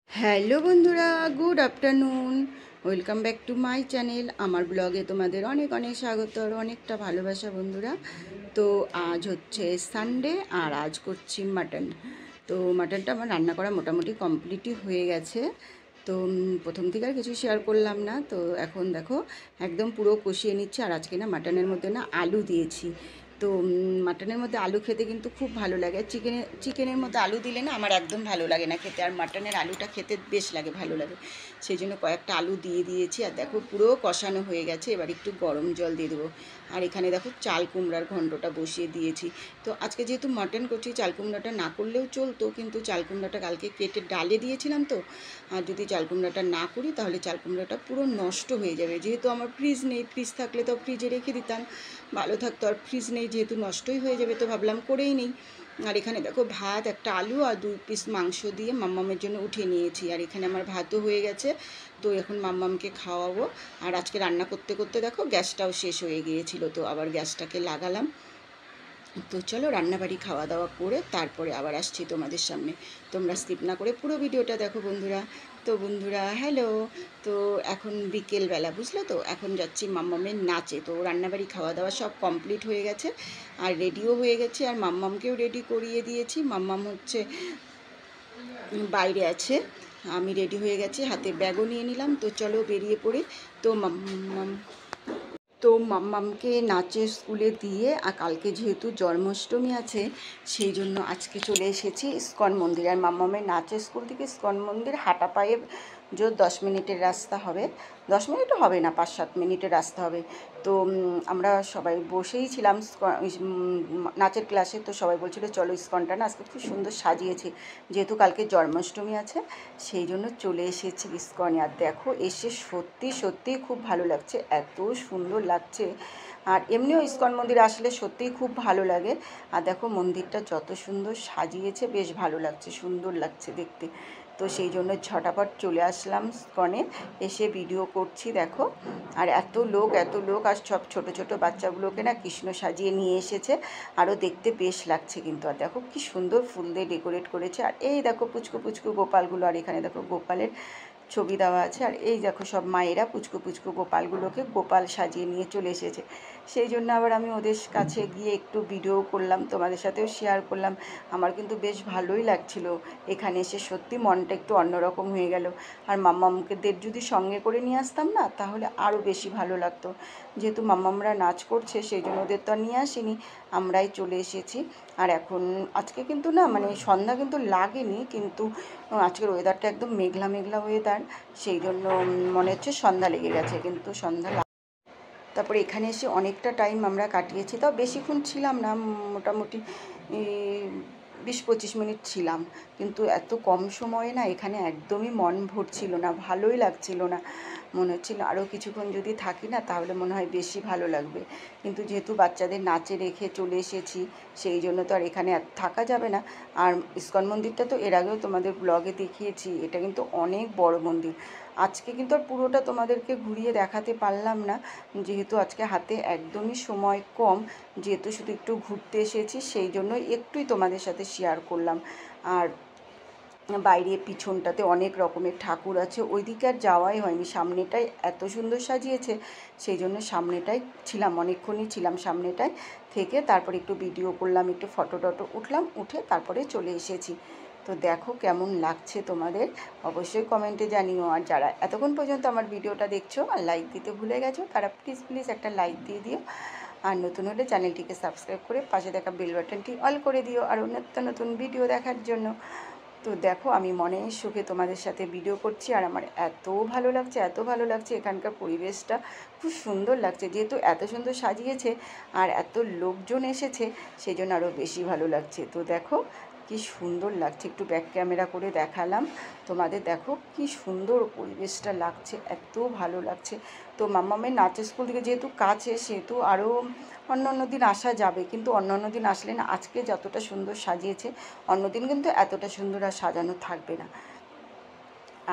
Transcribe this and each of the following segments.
Hello বন্ধুরা, good afternoon. Welcome back to my channel. আমার ব্লগে তোমাদের অনেক অনেক স্বাগত আর অনেকটা ভালোবাসা বন্ধুরা। তো আজ হচ্ছে সানডে আর আজ করছি মাটন। তো মাটনটা আমার রান্না করা মোটামুটি কমপ্লিটই হয়ে গেছে। তো প্রথম থেকে আর কিছু শেয়ার করলাম না। তো এখন দেখো একদম পুরো কষিয়ে নিচ্ছি। আর আজকে না মাটনের মধ্যে না আলু দিয়েছি। তো মাটনের মধ্যে আলু খেতে কিন্তু খুব ভালো লাগে। আর চিকেনের মধ্যে আলু দিলে না আমার একদম ভালো লাগে না খেতে। আর মাটনের আলুটা খেতে বেশ লাগে, ভালো লাগে। সেই জন্য কয়েকটা আলু দিয়ে দিয়েছি। আর দেখো পুরো কষানো হয়ে গেছে। এবার একটু গরম জল দিয়ে দেবো। আর এখানে দেখো চাল কুমড়ার ঘন্টটা বসিয়ে দিয়েছি। তো আজকে যেহেতু মাটন করছি, চাল কুমড়াটা না করলেও চলতো, কিন্তু চাল কুমড়াটা কালকে কেটে ডালে দিয়েছিলাম। তো আর যদি চাল কুমড়াটা না করি তাহলে চাল কুমড়াটা পুরো নষ্ট হয়ে যাবে। যেহেতু আমার ফ্রিজ নেই, ফ্রিজ থাকলে তো ফ্রিজে রেখে দিতাম, ভালো থাকতো। আর ফ্রিজ নেই যেহেতু নষ্টই হয়ে যাবে, তো ভাবলাম করেই নেই। আর এখানে দেখো ভাত, একটা আলু আর 2 পিস মাংস দিয়ে মাম্মামের জন্য উঠিয়ে নিয়েছি। আর এখানে আমার ভাতও হয়ে গেছে। তো এখন মাম্মামকে খাওয়াবো। আর আজকে রান্না করতে করতে দেখো গ্যাসটাও শেষ হয়ে গিয়েছিল, তো আবার গ্যাসটাকে লাগালাম। তো চলো রান্নাবাড়ি খাওয়া দাওয়া করে তারপরে আবার আসছি তোমাদের সামনে। তোমরা স্কিপ না করে পুরো ভিডিওটা দেখো বন্ধুরা। তো বন্ধুরা হ্যালো। তো এখন বিকেলবেলা, বুঝলে তো, এখন যাচ্ছি মাম্মামের নাচে। তো রান্নাবাড়ি খাওয়া দাওয়া সব কমপ্লিট হয়ে গেছে আর রেডিও হয়ে গেছে। আর মাম্মামকেও রেডি করিয়ে দিয়েছি। মাম্মাম হচ্ছে বাইরে আছে, আমি রেডি হয়ে গেছি, হাতে ব্যাগও নিয়ে নিলাম। তো চলো বেরিয়ে পড়ি। তো মাম্মামকে নাচের স্কুলে দিয়ে, আর কালকে যেহেতু জন্মাষ্টমী আছে সেই জন্য আজকে চলে এসেছি ইস্কন মন্দির। আর মাম্মামের নাচের স্কুল থেকে ইস্কন মন্দির হাঁটা পায়ে 10 মিনিটের রাস্তা হবে। 10 মিনিটও হবে না, 5-7 মিনিটের রাস্তা হবে। তো আমরা সবাই বসেই ছিলাম নাচের ক্লাসে। তো সবাই বলছিল চলো ইস্কনটা না আজকে খুব সুন্দর সাজিয়েছে, যেহেতু কালকে জন্মাষ্টমী আছে সেই জন্য চলে এসেছি ইস্কনে। আর দেখো এসে সত্যি সত্যিই খুব ভালো লাগছে, এত সুন্দর লাগছে। আর এমনিও ইস্কন মন্দির আসলে সত্যিই খুব ভালো লাগে। আর দেখো মন্দিরটা যত সুন্দর সাজিয়েছে, বেশ ভালো লাগছে, সুন্দর লাগছে দেখতে। তো সেই জন্য ঝটাপট চলে আসলাম ইস্কনে, এসে ভিডিও করছি দেখো। আর এত লোক এত লোক, আর সব ছোটো ছোটো বাচ্চাগুলোকে না কৃষ্ণ সাজিয়ে নিয়ে এসেছে, আরও দেখতে বেশ লাগছে কিন্তু। আর দেখো কি সুন্দর ফুল দিয়ে ডেকোরেট করেছে। আর এই দেখো পুচকু পুচকু গোপালগুলো, আর এখানে দেখো গোপালের ছবি দেওয়া আছে। আর এই দেখো সব মায়েরা পুচকু পুচকু গোপালগুলোকে গোপাল সাজিয়ে নিয়ে চলে এসেছে। সেই জন্য আবার আমি ওদের কাছে গিয়ে একটু ভিডিও করলাম, তোমাদের সাথেও শেয়ার করলাম। আমার কিন্তু বেশ ভালোই লাগছিল এখানে এসে, সত্যি মনটা একটু অন্যরকম হয়ে গেল। আর মাম্মামদের যদি সঙ্গে করে নিয়ে আসতাম না তাহলে আরও বেশি ভালো লাগতো। যেহেতু মাম্মামরা নাচ করছে সেই জন্য ওদের তো আর নিয়ে আসিনি, আমরাই চলে এসেছি। আর এখন আজকে কিন্তু না মানে সন্ধ্যা কিন্তু লাগেনি, কিন্তু আজকের ওয়েদারটা একদম মেঘলা মেঘলা ওয়েদার, সেই জন্য মনে হচ্ছে সন্ধ্যা লেগে গেছে, কিন্তু সন্ধ্যা। তারপরে এখানে এসে অনেকটা টাইম আমরা কাটিয়েছি, তাও বেশিক্ষণ ছিলাম না, মোটামুটি 20-25 মিনিট ছিলাম। কিন্তু এত কম সময়ে না এখানে একদমই মন ভরছিল না, ভালোই লাগছিল না। মনে হচ্ছিল আরও কিছুক্ষণ যদি থাকি না তাহলে মনে হয় বেশি ভালো লাগবে। কিন্তু যেহেতু বাচ্চাদের নাচে রেখে চলে এসেছি সেই জন্য তো আর এখানে থাকা যাবে না। আর ইস্কন মন্দিরটা তো এর আগেও তোমাদের ব্লগে দেখিয়েছি, এটা কিন্তু অনেক বড় মন্দির। আজকে কিন্তু আর পুরোটা তোমাদেরকে ঘুরিয়ে দেখাতে পারলাম না, যেহেতু আজকে হাতে একদমই সময় কম, যেহেতু শুধু একটু ঘুরতে এসেছি সেই জন্য একটুই তোমাদের সাথে শেয়ার করলাম। আর বাইরে পিছনটাতে অনেক রকমের ঠাকুর আছে, ওইদিকে আর যাওয়াই হয়নি। সামনেটাই এত সুন্দর সাজিয়েছে সেই জন্য সামনেটাই ছিলাম, অনেকক্ষণই ছিলাম সামনেটায় থেকে। তারপরে একটু ভিডিও করলাম, একটু ফটো টটো উঠলাম, উঠে তারপরে চলে এসেছি। তো দেখো কেমন লাগছে তোমাদের অবশ্যই কমেন্টে জানিও। আর যারা এতক্ষণ পর্যন্ত আমার ভিডিওটা দেখছো আর লাইক দিতে ভুলে গেছো তারা প্লিজ প্লিজ একটা লাইক দিয়ে দিও। আর নতুন হলে চ্যানেলটিকে সাবস্ক্রাইব করে পাশে দেখা বেল বাটনটি অল করে দিও আরও নিত্য নতুন ভিডিও দেখার জন্য। তো দেখো আমি মনের সুখে তোমাদের সাথে ভিডিও করছি, আর আমার এত ভালো লাগছে, এত ভালো লাগছে। এখানকার পরিবেশটা খুব সুন্দর লাগছে, যেহেতু এত সুন্দর সাজিয়েছে আর এত লোকজন এসেছে সেই জন্য আরও বেশি ভালো লাগছে। তো দেখো কি সুন্দর লাগছে, একটু ব্যাক ক্যামেরা করে দেখালাম তোমাদের। দেখো কি সুন্দর পরিবেশটা লাগছে, এত ভালো লাগছে। তো মাম্মামের নাচের স্কুল থেকে যেহেতু কাছে সেহেতু আরও অন্য অন্য দিন আসা যাবে, কিন্তু অন্য অন্য দিন আসলে না আজকে যতটা সুন্দর সাজিয়েছে অন্যদিন কিন্তু এতটা সুন্দর আর সাজানো থাকবে না,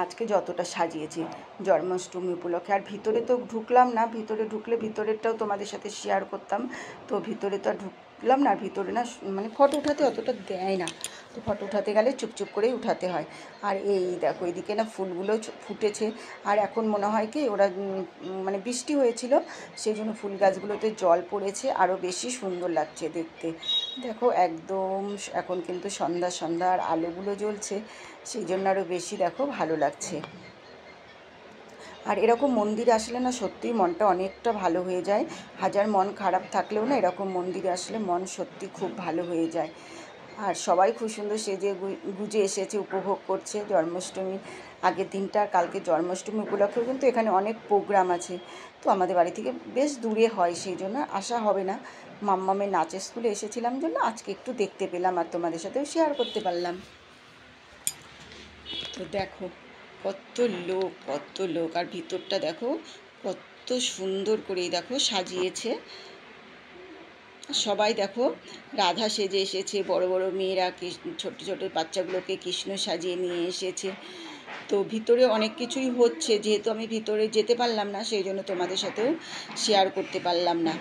আজকে যতটা সাজিয়েছি জন্মাষ্টমী উপলক্ষে। আর ভিতরে তো ঢুকলাম না, ভিতরে ঢুকলে ভিতরেরটাও তোমাদের সাথে শেয়ার করতাম। তো ভিতরে তো আর ঢুকলাম না, ভিতরে না মানে ফটো উঠাতে অতটা দেয় না, তো ফটো উঠাতে গেলে চুপচুপ করেই উঠাতে হয়। আর এই দেখো এদিকে না ফুলগুলো ফুটেছে। আর এখন মনে হয় কি ওরা মানে বৃষ্টি হয়েছিল, সেই জন্য ফুল গাছগুলোতে জল পড়েছে, আরও বেশি সুন্দর লাগছে দেখতে। দেখো একদম এখন কিন্তু সন্ধ্যা সন্ধ্যা আর আলোগুলো জ্বলছে, সেই জন্য আরও বেশি দেখো ভালো লাগছে। আর এরকম মন্দিরে আসলে না সত্যিই মনটা অনেকটা ভালো হয়ে যায়। হাজার মন খারাপ থাকলেও না এরকম মন্দিরে আসলে মন সত্যি খুব ভালো হয়ে যায়। আর সবাই খুব সুন্দর সেজে গুজে এসেছে, উপভোগ করছে জন্মাষ্টমীর আগের দিনটা। আর কালকে জন্মাষ্টমী উপলক্ষেও কিন্তু এখানে অনেক প্রোগ্রাম আছে। তো আমাদের বাড়ি থেকে বেশ দূরে হয়, সেই জন্য আসা হবে না। মাম্মামের নাচের স্কুলে এসেছিলাম জন্য আজকে একটু দেখতে পেলাম আর তোমাদের সাথেও শেয়ার করতে পারলাম। তো দেখো কত লোক, কত লোক, আর ভিতরটা দেখো কত সুন্দর করে দেখো সাজিয়েছে। সবাই দেখো রাধা সেজে এসেছে, বড় বড় মেয়েরা ছোট ছোট বাচ্চাগুলোকে কৃষ্ণ সাজিয়ে নিয়ে এসেছে। তো ভিতরে অনেক কিছুই হচ্ছে, যেহেতু আমি ভিতরে যেতে পারলাম না সেই জন্য তোমাদের সাথেও শেয়ার করতে পারলাম না।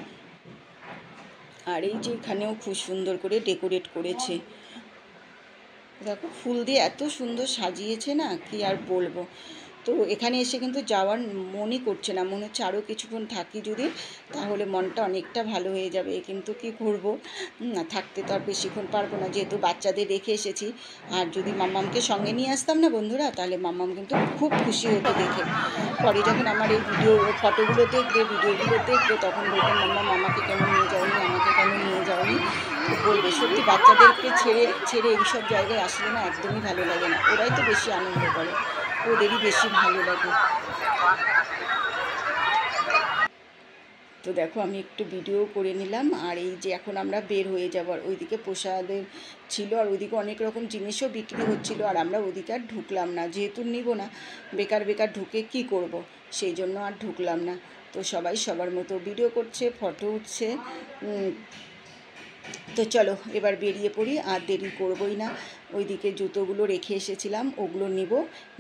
আর এই যে এখানেও খুব সুন্দর করে ডেকোরেট করেছে, দেখো ফুল দিয়ে এত সুন্দর সাজিয়েছে না, কি আর বলবো। তো এখানে এসে কিন্তু যাওয়ার মনই করছে না, মনে হচ্ছে আরও কিছুক্ষণ থাকি যদি, তাহলে মনটা অনেকটা ভালো হয়ে যাবে। কিন্তু কি করব, না থাকতে তো আর বেশিক্ষণ পারবো না, যেহেতু বাচ্চাদের রেখে এসেছি। আর যদি মাম্মামকে সঙ্গে নিয়ে আসতাম না বন্ধুরা, তাহলে মাম্মাম কিন্তু খুব খুশি হতো দেখে। পরে যখন আমার এই ফটোগুলো দেখবে, ভিডিওগুলো দেখবে, তখন বলবে মাম্মাম আমাকে কেন নিয়ে যাওনি, আমাকে কেন নিয়ে যাওনি। তো বলবে সত্যি বাচ্চাদেরকে ছেড়ে ছেড়ে এইসব জায়গায় আসলে না একদমই ভালো লাগে না, ওরাই তো বেশি আনন্দ করে, ওদেরই বেশি ভালো লাগে। তো দেখো আমি একটু ভিডিও করে নিলাম। আর এই যে এখন আমরা বের হয়ে যাব, আর ওইদিকে প্রসাদের ছিল, আর ওইদিকে অনেক রকম জিনিসও বিক্রি হচ্ছিল, আর আমরা ওইদিকে আর ঢুকলাম না, যেহেতু নিব না, বেকার বেকার ঢুকে কি করব, সেই জন্য আর ঢুকলাম না। তো সবাই সবার মতো ভিডিও করছে, ফটো উঠছে। তো চলো এবার বেরিয়ে পড়ি, আর দেরি করবই না। ওইদিকে জুতোগুলো রেখে এসেছিলাম, ওগুলো নিব,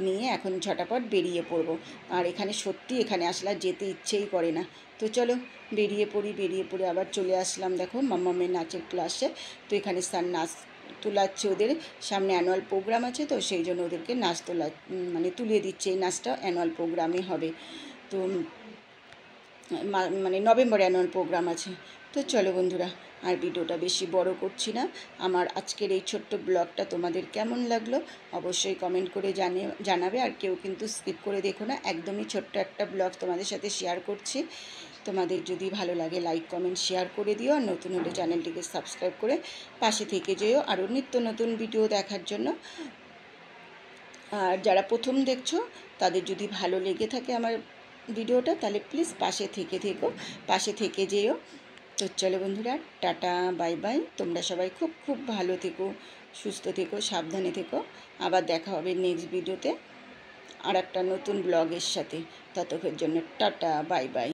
নিয়ে এখন ঝটাপট বেরিয়ে পড়ব। আর এখানে সত্যি এখানে আসলে যেতে ইচ্ছেই করে না। তো চলো বেরিয়ে পড়ি, বেরিয়ে পড়ে আবার চলে আসলাম দেখো মাম্মামের নাচের ক্লাসে। তো এখানে স্যার নাচ তোলাচ্ছে, ওদের সামনে অ্যানুয়াল প্রোগ্রাম আছে, তো সেই জন্য ওদেরকে নাচ তোলা মানে তুলিয়ে দিচ্ছে। এই নাচটা অ্যানুয়াল প্রোগ্রামে হবে, তো মানে নভেম্বরে অ্যানুয়াল প্রোগ্রাম আছে। তো চলো বন্ধুরা আর ভিডিওটা বেশি বড় করছি না। আমার আজকের এই ছোট্ট ব্লগটা তোমাদের কেমন লাগলো অবশ্যই কমেন্ট করে জানাবে। আর কেউ কিন্তু স্কিপ করে দেখো না, একদমই ছোট্ট একটা ব্লগ তোমাদের সাথে শেয়ার করছি। তোমাদের যদি ভালো লাগে লাইক কমেন্ট শেয়ার করে দিও, আর নতুন হলে চ্যানেলটিকে সাবস্ক্রাইব করে পাশে থেকে যেও আরও নিত্য নতুন ভিডিও দেখার জন্য। আর যারা প্রথম দেখছো তাদের যদি ভালো লেগে থাকে আমার ভিডিওটা, তাহলে প্লিজ পাশে থেকে যেও। তো চলো বন্ধুরা টাটা বাই বাই, তোমরা সবাই খুব খুব ভালো থেকো, সুস্থ থেকো, সাবধানে থেকো। আবার দেখা হবে নেক্সট ভিডিওতে আর একটা নতুন ব্লগের সাথে। ততক্ষণের জন্য টাটা বাই বাই।